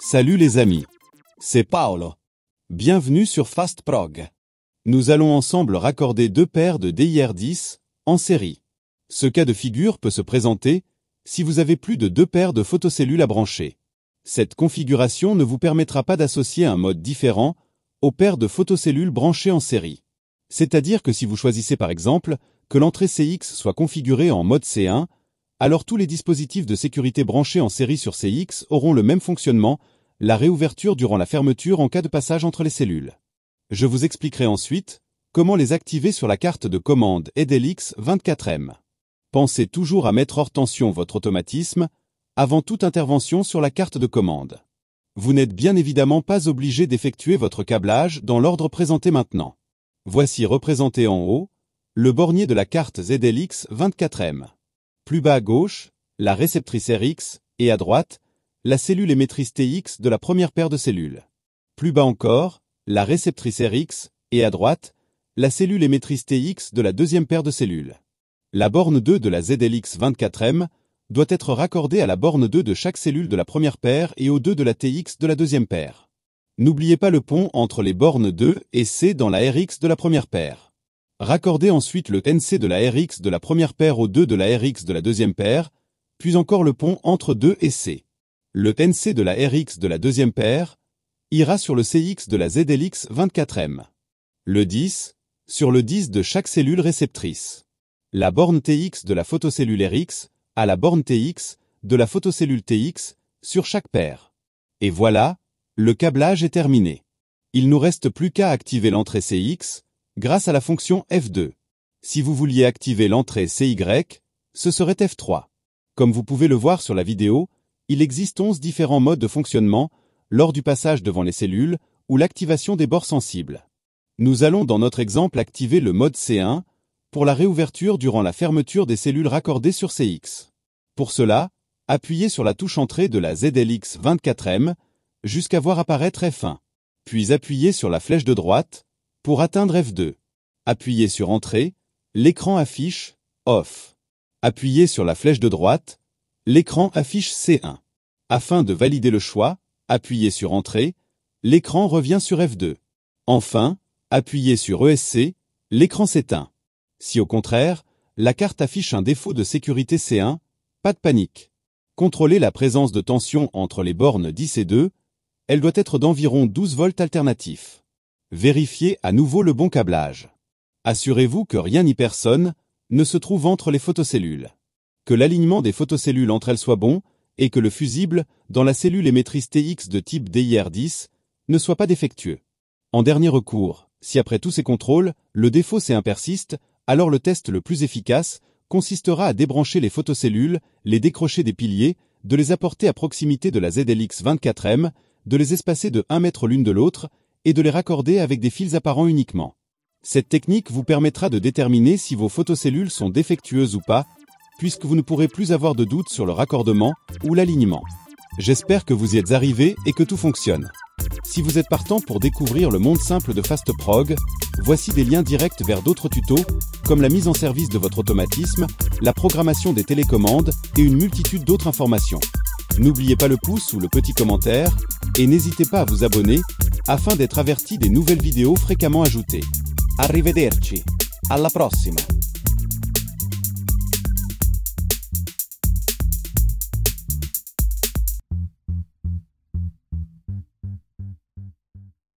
Salut les amis, c'est Paolo. Bienvenue sur FastProg. Nous allons ensemble raccorder deux paires de DIR10 en série. Ce cas de figure peut se présenter si vous avez plus de deux paires de photocellules à brancher. Cette configuration ne vous permettra pas d'associer un mode différent aux paires de photocellules branchées en série. C'est-à-dire que si vous choisissez par exemple que l'entrée CX soit configurée en mode C1, alors tous les dispositifs de sécurité branchés en série sur CX auront le même fonctionnement, la réouverture durant la fermeture en cas de passage entre les cellules. Je vous expliquerai ensuite comment les activer sur la carte de commande EDELX24M. Pensez toujours à mettre hors tension votre automatisme avant toute intervention sur la carte de commande. Vous n'êtes bien évidemment pas obligé d'effectuer votre câblage dans l'ordre présenté maintenant. Voici représenté en haut le bornier de la carte EDELX24M. Plus bas à gauche, la réceptrice RX et à droite, la cellule émettrice TX de la première paire de cellules. Plus bas encore, la réceptrice RX et à droite, la cellule émettrice TX de la deuxième paire de cellules. La borne 2 de la ZLX24M doit être raccordée à la borne 2 de chaque cellule de la première paire et aux 2 de la TX de la deuxième paire. N'oubliez pas le pont entre les bornes 2 et C dans la RX de la première paire. Raccordez ensuite le NC de la RX de la première paire aux 2 de la RX de la deuxième paire, puis encore le pont entre 2 et C. Le NC de la RX de la deuxième paire ira sur le CX de la ZLX24M. Le 10, sur le 10 de chaque cellule réceptrice. La borne TX de la photocellule RX à la borne TX de la photocellule TX sur chaque paire. Et voilà, le câblage est terminé. Il nous reste plus qu'à activer l'entrée CX grâce à la fonction F2. Si vous vouliez activer l'entrée CY, ce serait F3. Comme vous pouvez le voir sur la vidéo, il existe 11 différents modes de fonctionnement lors du passage devant les cellules ou l'activation des bords sensibles. Nous allons dans notre exemple activer le mode C1 pour la réouverture durant la fermeture des cellules raccordées sur CX. Pour cela, appuyez sur la touche entrée de la ZLX24M jusqu'à voir apparaître F1. Puis appuyez sur la flèche de droite pour atteindre F2. Appuyez sur Entrée, l'écran affiche Off. Appuyez sur la flèche de droite, l'écran affiche C1. Afin de valider le choix, appuyez sur Entrée, l'écran revient sur F2. Enfin, appuyez sur ESC, l'écran s'éteint. Si au contraire, la carte affiche un défaut de sécurité C1, pas de panique. Contrôlez la présence de tension entre les bornes 10 et 2, elle doit être d'environ 12 volts alternatifs. Vérifiez à nouveau le bon câblage. Assurez-vous que rien ni personne ne se trouve entre les photocellules. Que l'alignement des photocellules entre elles soit bon et que le fusible dans la cellule émettrice TX de type DIR10 ne soit pas défectueux. En dernier recours, si après tous ces contrôles, le défaut C1 persiste, alors le test le plus efficace consistera à débrancher les photocellules, les décrocher des piliers, de les apporter à proximité de la ZLX24M, de les espacer de 1 mètre l'une de l'autre et de les raccorder avec des fils apparents uniquement. Cette technique vous permettra de déterminer si vos photocellules sont défectueuses ou pas, puisque vous ne pourrez plus avoir de doute sur le raccordement ou l'alignement. J'espère que vous y êtes arrivés et que tout fonctionne. Si vous êtes partant pour découvrir le monde simple de FastProg, voici des liens directs vers d'autres tutos, comme la mise en service de votre automatisme, la programmation des télécommandes et une multitude d'autres informations. N'oubliez pas le pouce ou le petit commentaire, et n'hésitez pas à vous abonner, afin d'être averti des nouvelles vidéos fréquemment ajoutées. Arrivederci, alla prossima!